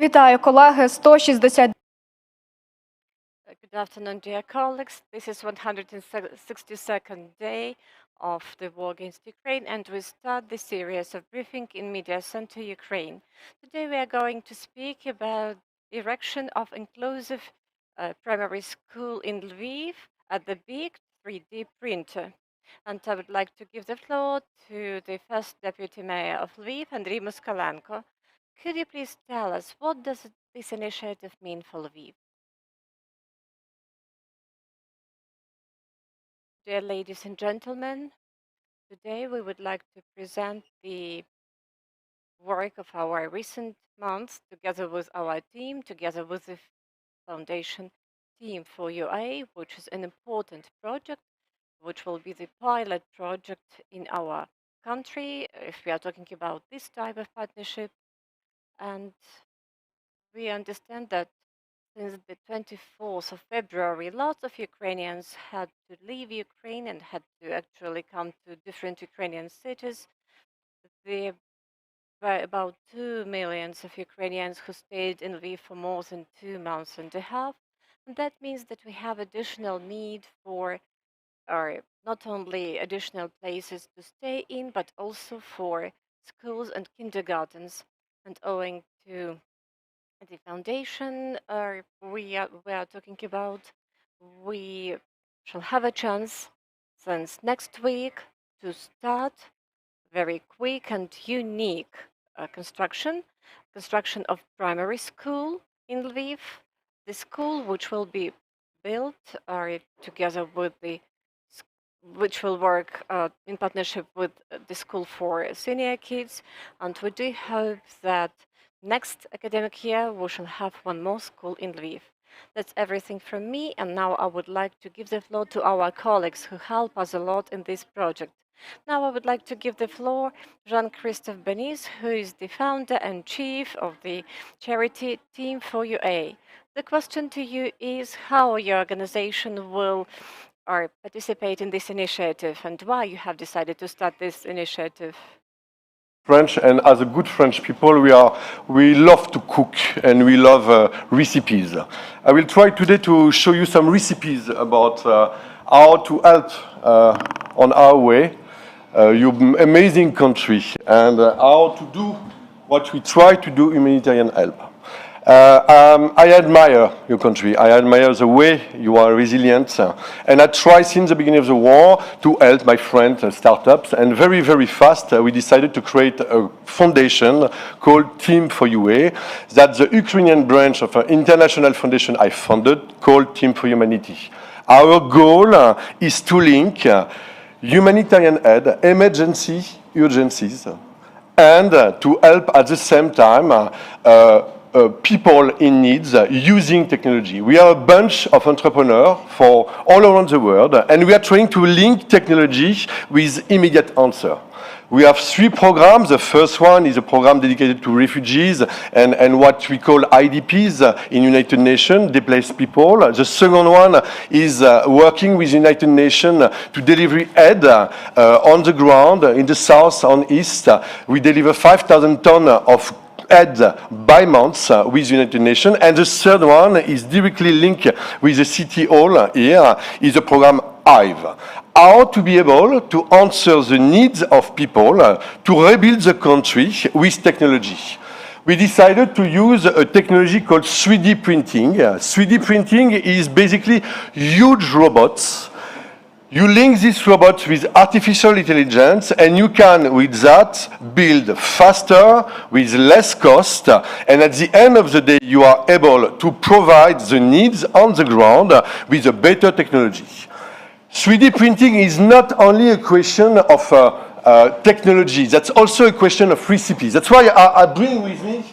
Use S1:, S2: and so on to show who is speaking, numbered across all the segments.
S1: Вітаю, колеги. 160.
S2: Good afternoon, dear colleagues. This is 162nd day of the war against Ukraine, and we start the series of briefing in Medіацентру Ukraine. Today we are going to speak about the erection of inclusive primary school in Lviv at the big 3D printer. And I would like to give the floor to the first deputy mayor of Lviv, Andriy Moskalenko. Could you please tell us what does this initiative mean for Lviv? Dear ladies and gentlemen, today we would like to present the work of our recent months together with our team, together with the foundation TEAM4UA, which is an important project, which will be the pilot project in our country if we are talking about this type of partnership. And we understand that since the 24th of February, lots of Ukrainians had to leave Ukraine and had to actually come to different Ukrainian cities. There were about 2 million of Ukrainians who stayed in Lviv for more than 2 months and a half. And that means that we have additional need for not only additional places to stay in, but also for schools and kindergartens. And owing to the foundation we are talking about, we shall have a chance since next week to start very quick and unique construction of primary school in Lviv. The school which will be built together with which will work in partnership with the school for senior kids, and we do hope that next academic year we shall have one more school in Lviv. That's everything from me, and now I would like to give the floor to our colleagues who help us a lot in this project. Now I would like to give the floor Jean-Christophe Bonis, who is the founder and chief of the charity TEAM4UA. The question to you is how your organization will participate in this initiative and why you have decided to start this initiative.
S3: French, and as a good French people, we love to cook and we love recipes. I will try today to show you some recipes about how to help on our way, your amazing country, and how to do what we try to do, humanitarian help. I admire your country. I admire the way you are resilient, and I try since the beginning of the war to help my friends and startups. And very, very fast, we decided to create a foundation called TEAM4UA. That's the Ukrainian branch of an international foundation I founded called Team4Humanity. Our goal is to link humanitarian aid, emergency urgencies, and to help at the same time people in needs using technology. We are a bunch of entrepreneurs for all around the world, and we are trying to link technology with immediate answer. We have 3 programs. The first one is a program dedicated to refugees and what we call IDPs in United Nations, displaced people. The second one is working with United Nations to deliver aid on the ground in the south and east. We deliver 5,000 tons of aid by month with United Nations. And the third one is directly linked with the city hall here, is the program Kyiv. How to be able to answer the needs of people to rebuild the country with technology. We decided to use a technology called 3D printing. 3D printing is basically huge robots. You link this robot with artificial intelligence, and you can, with that, build faster, with less cost, and at the end of the day, you are able to provide the needs on the ground with a better technology. 3D printing is not only a question of technology, that's also a question of recipes. That's why I bring with me,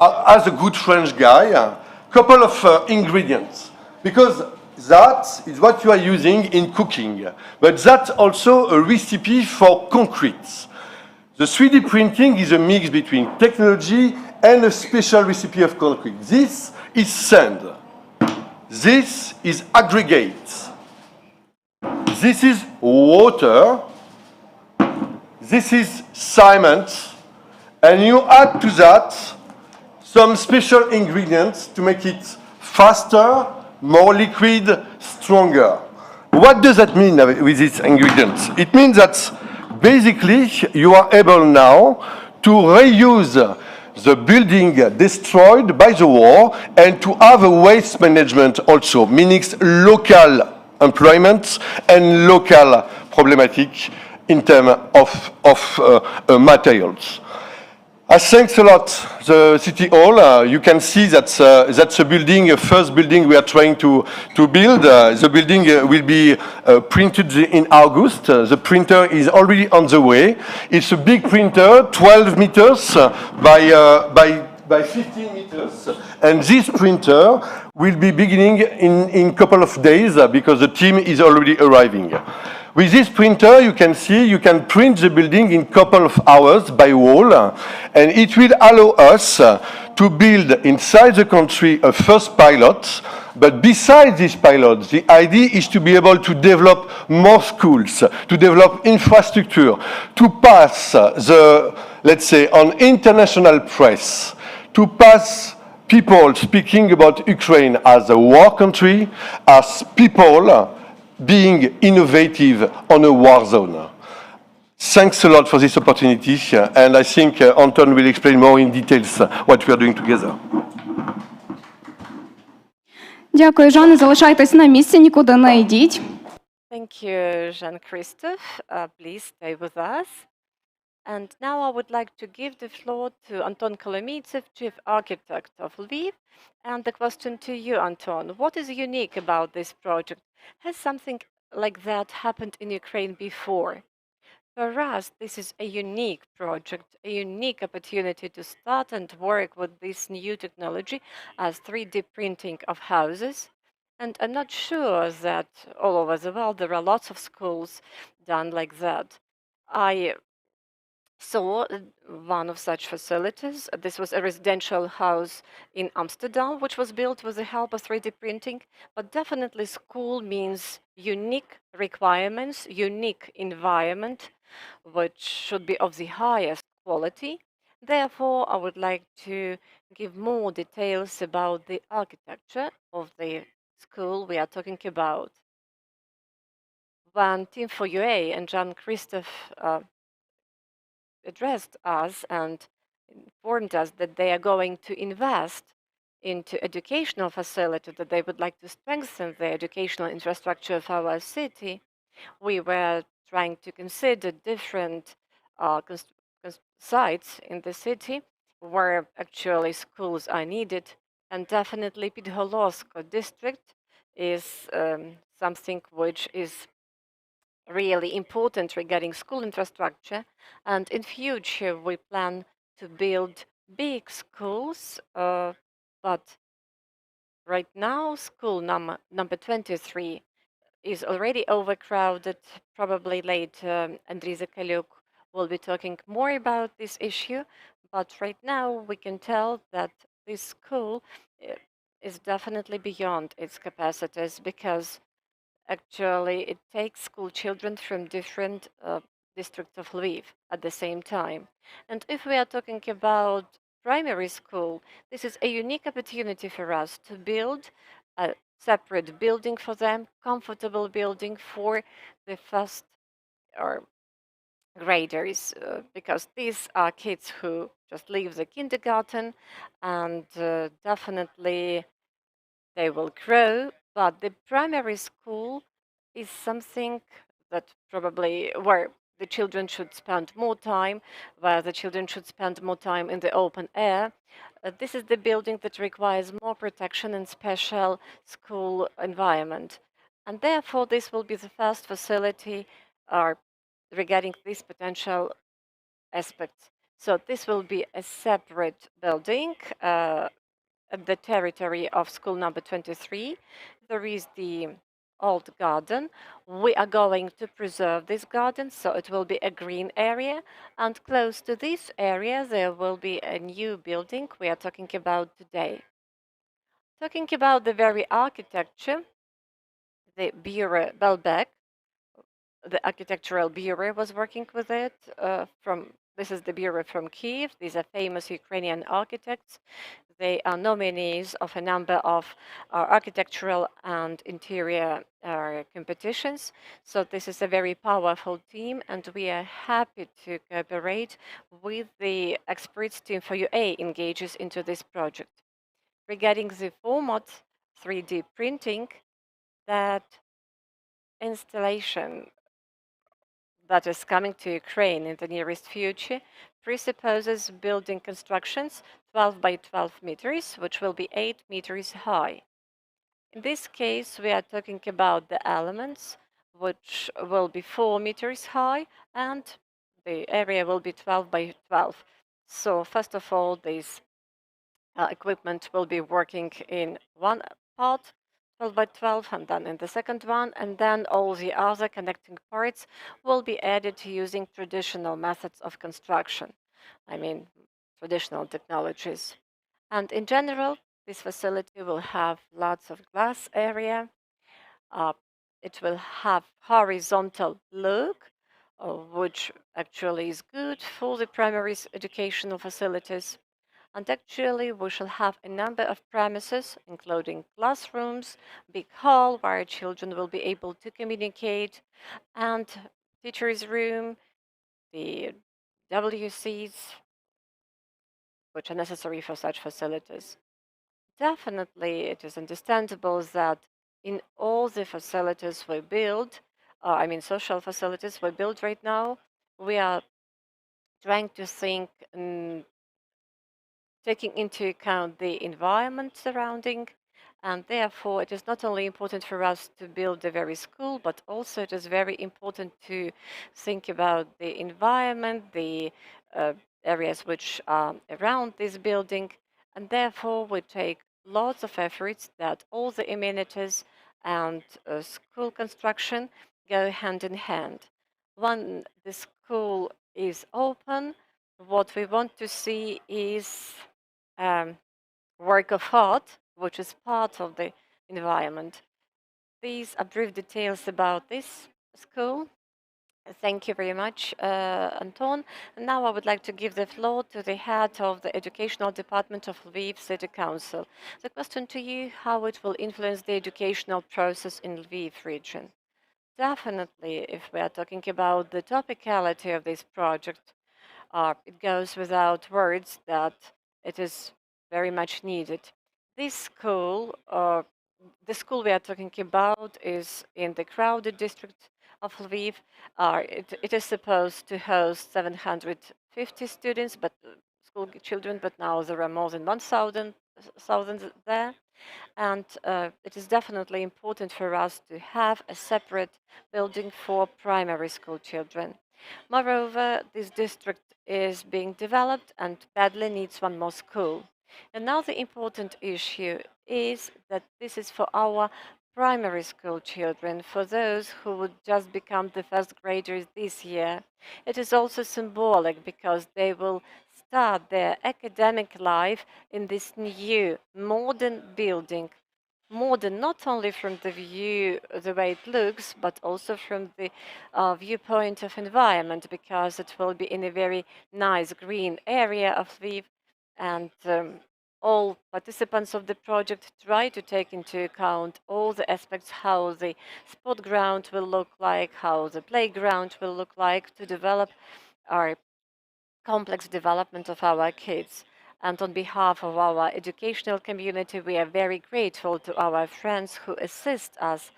S3: as a good French guy, a couple of ingredients, because that is what you are using in cooking, but that's also a recipe for concrete. The 3D printing is a mix between technology and a special recipe of concrete. This is sand. This is aggregate. This is water. This is cement. And you add to that some special ingredients to make it faster, more liquid, stronger. What does that mean with these ingredients? It means that basically you are able now to reuse the building destroyed by the war and to have a waste management also, meaning local employment and local problematic in terms of materials. Thanks a lot, the City Hall. You can see that's a building, a first building we are trying to build. The building will be printed in August. The printer is already on the way. It's a big printer, 12 meters by 15 meters. And this printer will be beginning in a couple of days because the team is already arriving. With this printer, you can see you can print the building in a couple of hours by wall, and it will allow us to build inside the country a first pilot. But besides this pilot, the idea is to be able to develop more schools, to develop infrastructure, to pass let's say, on international press, to pass people speaking about Ukraine as a war country, as people being innovative on a war zone. Thanks a lot for this opportunity, and I think Anton will explain more in details what we are doing together.
S1: Дякую, Жане. Залишайтесь на місці, нікуди не йдіть.
S2: Thank you, Jean-Christophe. Please stay with us. And now I would like to give the floor to Anton Kolomieitsev, Chief Architect of Lviv. And the question to you, Anton, what is unique about this project? Has something like that happened in Ukraine before? For us, this is a unique project, a unique opportunity to start and work with this new technology as 3D printing of houses. And I'm not sure that all over the world there are lots of schools done like that. I saw one of such facilities. This was a residential house in Amsterdam, which was built with the help of 3D printing. But definitely school means unique requirements, unique environment, which should be of the highest quality. Therefore, I would like to give more details about the architecture of the school we are talking about. When TEAM4UA and Jean-Christophe addressed us and informed us that they are going to invest into educational facility, that they would like to strengthen the educational infrastructure of our city, we were trying to consider different sites in the city where actually schools are needed, and definitely Podgorlovsk district is something which is really important regarding school infrastructure. And in future we plan to build big schools, but right now school number 23 is already overcrowded. Probably later Andriy Zakaliuk will be talking more about this issue, but right now we can tell that this school is definitely beyond its capacities, because actually it takes school children from different districts of Lviv at the same time. And if we are talking about primary school, this is a unique opportunity for us to build a separate building for them, comfortable building for the first or graders, because these are kids who just leave the kindergarten, and definitely they will grow. But the primary school is something that probably where the children should spend more time, where the children should spend more time in the open air. This is the building that requires more protection and special school environment. And therefore, this will be the first facility regarding these potential aspects. So this will be a separate building at the territory of school number 23. There is the old garden. We are going to preserve this garden, so it will be a green area, and close to this area there will be a new building we are talking about today. Talking about the very architecture, the Bureau Belbeck, the architectural bureau was working with it from this is the bureau from Kyiv. These are famous Ukrainian architects. They are nominees of a number of architectural and interior competitions. So this is a very powerful team, and we are happy to cooperate with the experts TEAM4UA engages into this project. Regarding the format, 3D printing, that installation that is coming to Ukraine in the nearest future presupposes building constructions 12 by 12 meters, which will be 8 meters high. In this case, we are talking about the elements which will be 4 meters high, and the area will be 12 by 12. So first of all, this equipment will be working in one part, 12 by 12, and then in the second one, and then all the other connecting parts will be added using traditional methods of construction. I mean, traditional technologies. And in general, this facility will have lots of glass area. It will have horizontal look, which actually is good for the primary educational facilities. And actually, we shall have a number of premises, including classrooms, big hall where children will be able to communicate, and teacher's room, the WCs, which are necessary for such facilities. Definitely, it is understandable that in all the facilities we build, I mean, social facilities we build right now, we are trying to think taking into account the environment surrounding, and therefore it is not only important for us to build the very school, but also it is very important to think about the environment, the areas which are around this building, and therefore we take lots of efforts that all the amenities and school construction go hand in hand. When the school is open, what we want to see is work of art, which is part of the environment. These are brief details about this school. Thank you very much, Anton. And now I would like to give the floor to the head of the Educational Department of Lviv City Council. The question to you, how it will influence the educational process in Lviv region. Definitely, if we are talking about the topicality of this project, it goes without words that it is very much needed. This school, the school we are talking about, is in the crowded district of Lviv. It is supposed to host 750 students, but school children, but now there are more than 1,000 there. And it is definitely important for us to have a separate building for primary school children. Moreover, this district is being developed and badly needs one more school. Another important issue is that this is for our primary school children, for those who would just become the first graders this year. It is also symbolic because they will start their academic life in this new modern building. Modern not only from the view, the way it looks, but also from the viewpoint of environment, because it will be in a very nice green area of Lviv, and all participants of the project try to take into account all the aspects, how the sport ground will look like, how the playground will look like, to develop our complex development of our kids. And on behalf of our educational community, we are very grateful to our friends who assist us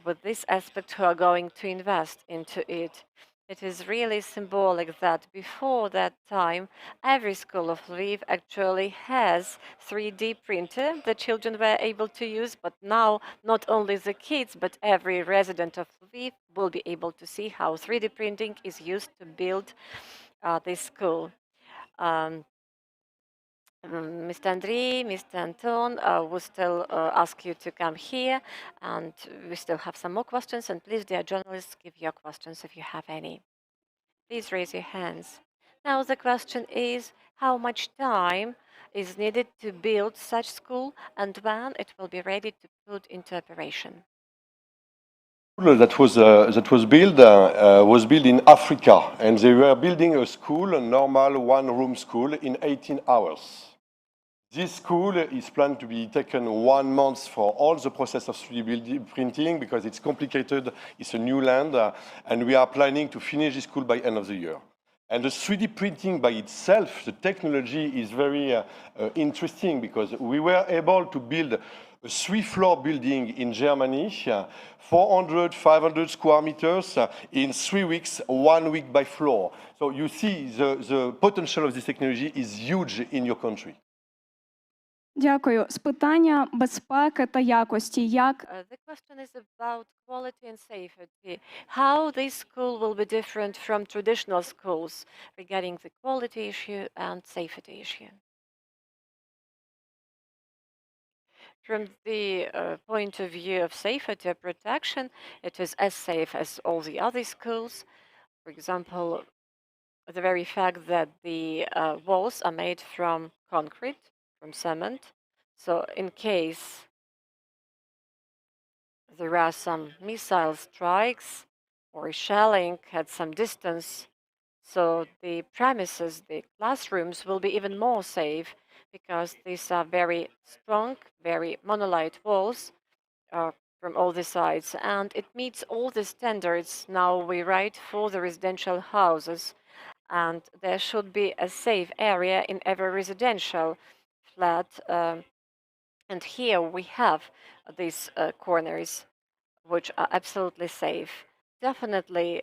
S2: with this aspect, who are going to invest into it. It is really symbolic that before that time, every school of Lviv actually has 3D printer that children were able to use, but now not only the kids, but every resident of Lviv will be able to see how 3D printing is used to build this school. Mr. Andrii, Mr. Anton, we still ask you to come here, and we still have some more questions. And please, dear journalists, give your questions if you have any. Please raise your hands. Now the question is, how much time is needed to build such school, and when it will be ready to put into operation?
S3: that was built in Africa, and they were building a school, a normal one-room school, in 18 hours. This school is planned to be taken 1 month for all the process of 3D printing because it's complicated, it's a new land, and we are planning to finish this school by end of the year. And the 3D printing by itself, the technology is very interesting because we were able to build a 3-floor building in Germany, 400, 500 square meters in 3 weeks, 1 week by floor. So you see the potential of this technology is huge in your country.
S1: Дякую. З питання безпеки та якості. Як
S2: The question is about quality and safety. How this school will be different from traditional schools regarding the quality issue and safety issue. From the point of view of safety or protection, it is as safe as all the other schools. For example, the very fact that the walls are made from concrete, from cement. So in case there are some missile strikes or shelling at some distance, so the premises, the classrooms will be even more safe because these are very strong, very monolith walls from all the sides, and it meets all the standards now we write for the residential houses, and there should be a safe area in every residential flat, and here we have these corners which are absolutely safe. Definitely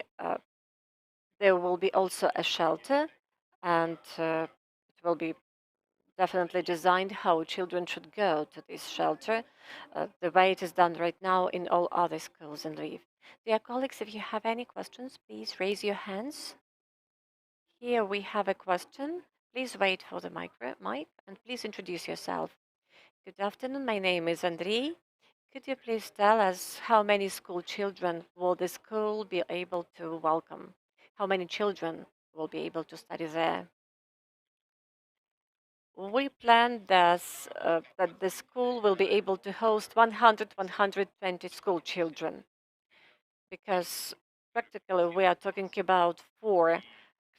S2: there will be also a shelter, and it will be definitely designed how children should go to this shelter, the way it is done right now in all other schools in Lviv. Dear colleagues, if you have any questions, please raise your hands. Here we have a question. Please wait for the mic and please introduce yourself. Good afternoon, my name is Andrii. Could you please tell us how many school children will the school be able to welcome? How many children will be able to study there? We plan that the school will be able to host 100-120 school children, because practically we are talking about 4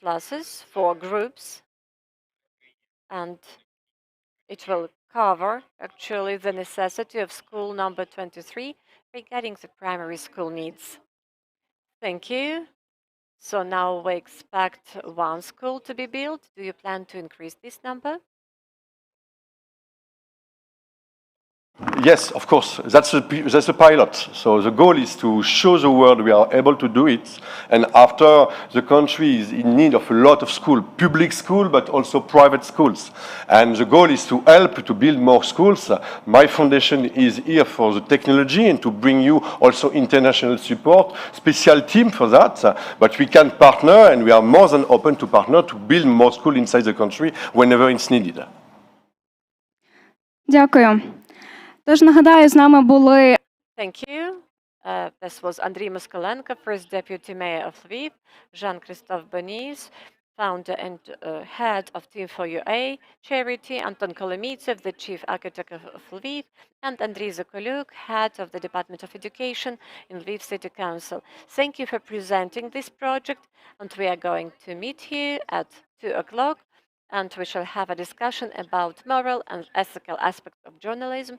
S2: classes, 4 groups, and it will cover actually the necessity of school number 23 regarding the primary school needs. Thank you. So now we expect 1 school to be built. Do you plan to increase this number?
S3: Yes, of course. That's a pilot. So the goal is to show the world we are able to do it. And after, the country is in need of a lot of schools, public schools, but also private schools. And the goal is to help to build more schools. My foundation is here for the technology and to bring you also international support, special team for that. But we can partner, and we are more than open to partner to build more schools inside the country whenever it's needed.
S1: Дякую. Тож нагадаю, з нами були
S2: Thank you. This was Andriy Moskalenko, first deputy mayor of Lviv, Jean-Christophe Bonis, founder and head of TEAM4UA Charity, Anton Kolomieitsev, the chief architect of Lviv, and Andrii Zakaliuk, head of the Department of Education in Lviv City Council. Thank you for presenting this project, and we are going to meet here at 2 o'clock, and we shall have a discussion about moral and ethical aspects of journalism